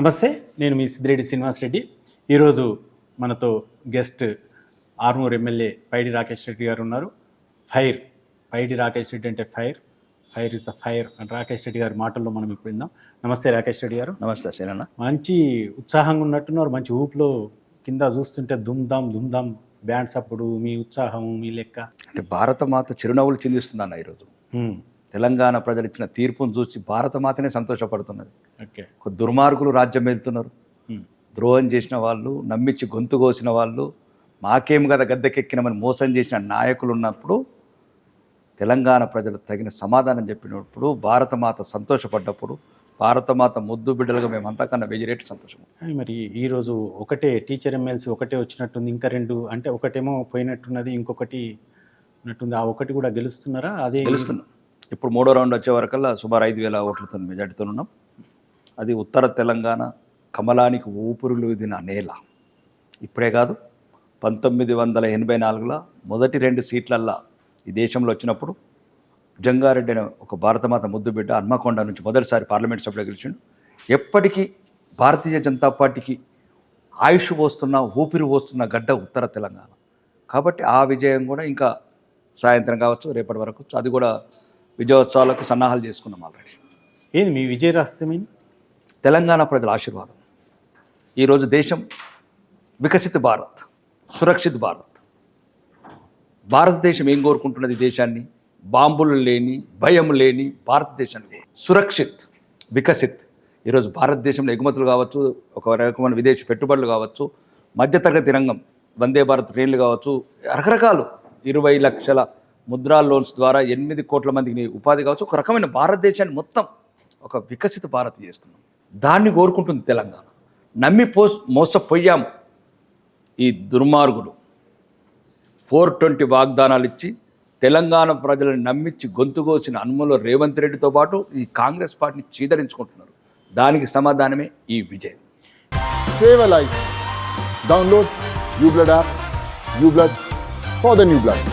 నమస్తే, నేను మీ సిద్దిరెడ్డి శ్రీనివాస్ రెడ్డి. ఈరోజు మనతో గెస్ట్ ఆర్మూర్ ఎమ్మెల్యే పైడి రాకేష్ రెడ్డి గారు ఉన్నారు. పైడి రాకేష్ రెడ్డి అంటే ఫైర్ ఇస్ ద ఫైర్ అని రాకేష్ రెడ్డి గారి మాటల్లో మనం ఇప్పుడు విందాం. నమస్తే రాకేష్ రెడ్డి గారు. నమస్తే సేనన్న. మంచి ఉత్సాహంగా ఉన్నట్టున్నారు, మంచి ఊపులో. కింద చూస్తుంటే దుమ్దాం బ్యాండ్స్. అప్పుడు మీ ఉత్సాహం, మీ లెక్క అంటే భారతమాత చిరునవ్వులు చిందిస్తుందన్న ఈరోజు. తెలంగాణ ప్రజలు ఇచ్చిన తీర్పును చూసి భారతమాతనే సంతోషపడుతున్నది. ఓకే, ఒక దుర్మార్గులు రాజ్యం వెళ్తున్నారు. ద్రోహం చేసిన వాళ్ళు, నమ్మించి గొంతు కోసిన వాళ్ళు, మాకేం కదా గద్దెకెక్కినమని మోసం చేసిన నాయకులు ఉన్నప్పుడు తెలంగాణ ప్రజలు తగిన సమాధానం చెప్పినప్పుడు, భారతమాత సంతోషపడ్డప్పుడు, భారతమాత ముద్దు బిడ్డలుగా మేము అంతకన్నా 1000 రెట్లు సంతోషం. మరి ఈరోజు ఒకటే టీచర్ ఎమ్మెల్సీ ఒకటే వచ్చినట్టుంది, ఇంకా 2 అంటే ఒకటేమో పోయినట్టున్నది, ఇంకొకటి ఉన్నట్టుంది. ఆ ఒకటి కూడా గెలుస్తున్నారా? అదే గెలుస్తున్నాం. ఇప్పుడు 3వ రౌండ్ వచ్చే వరకల్లా సుమారు 5000 ఓట్లతో మెజార్టీతో ఉన్నాం. అది ఉత్తర తెలంగాణ కమలానికి ఊపిరులు దిన నేల. ఇప్పుడే కాదు, 1984లో మొదటి 2 సీట్లల్లా ఈ దేశంలో వచ్చినప్పుడు జంగారెడ్డి అనే ఒక భారతమాత ముద్దు బిడ్డ హన్మకొండ నుంచి మొదటిసారి పార్లమెంట్ సభ్యులు గెలిచిండు. ఎప్పటికీ భారతీయ జనతా పార్టీకి ఆయుష్ పోస్తున్న, ఊపిరి పోస్తున్న గడ్డ ఉత్తర తెలంగాణ. కాబట్టి ఆ విజయం కూడా ఇంకా సాయంత్రం కావచ్చు, రేపటి వరకు అది కూడా విజయోత్సవాలకు సన్నాహాలు చేసుకున్నాం ఆల్రెడీ. ఏంది మీ విజయ రహస్యమైంది? తెలంగాణ ప్రజల ఆశీర్వాదం. ఈరోజు దేశం వికసిత భారత్, సురక్షిత్ భారత్. భారతదేశం ఏం కోరుకుంటున్నది? దేశాన్ని బాంబులు లేని, భయం లేని భారతదేశాన్ని సురక్షిత్, వికసిత్. ఈరోజు భారతదేశంలో ఎగుమతులు కావచ్చు, ఒక రకమైన విదేశీ పెట్టుబడులు కావచ్చు, మధ్యతరగతి రంగం, వందే భారత్ ట్రైన్లు కావచ్చు, రకరకాలు 20 లక్షల ముద్రా లోన్స్ ద్వారా 8 కోట్ల మందికి ఉపాధి కావచ్చు. ఒక రకమైన భారతదేశాన్ని మొత్తం ఒక వికసిత భారత్ చేస్తున్నాం. దాన్ని కోరుకుంటుంది తెలంగాణ. నమ్మి మోసపోయాం. ఈ దుర్మార్గులు 420 వాగ్దానాలు ఇచ్చి తెలంగాణ ప్రజలను నమ్మించి గొంతుకోసిన అనుమలో రేవంత్ రెడ్డితో పాటు ఈ కాంగ్రెస్ పార్టీని చీదరించుకుంటున్నారు. దానికి సమాధానమే ఈ విజయం. Save a life. Download uBlood app. uBlood for the new blood.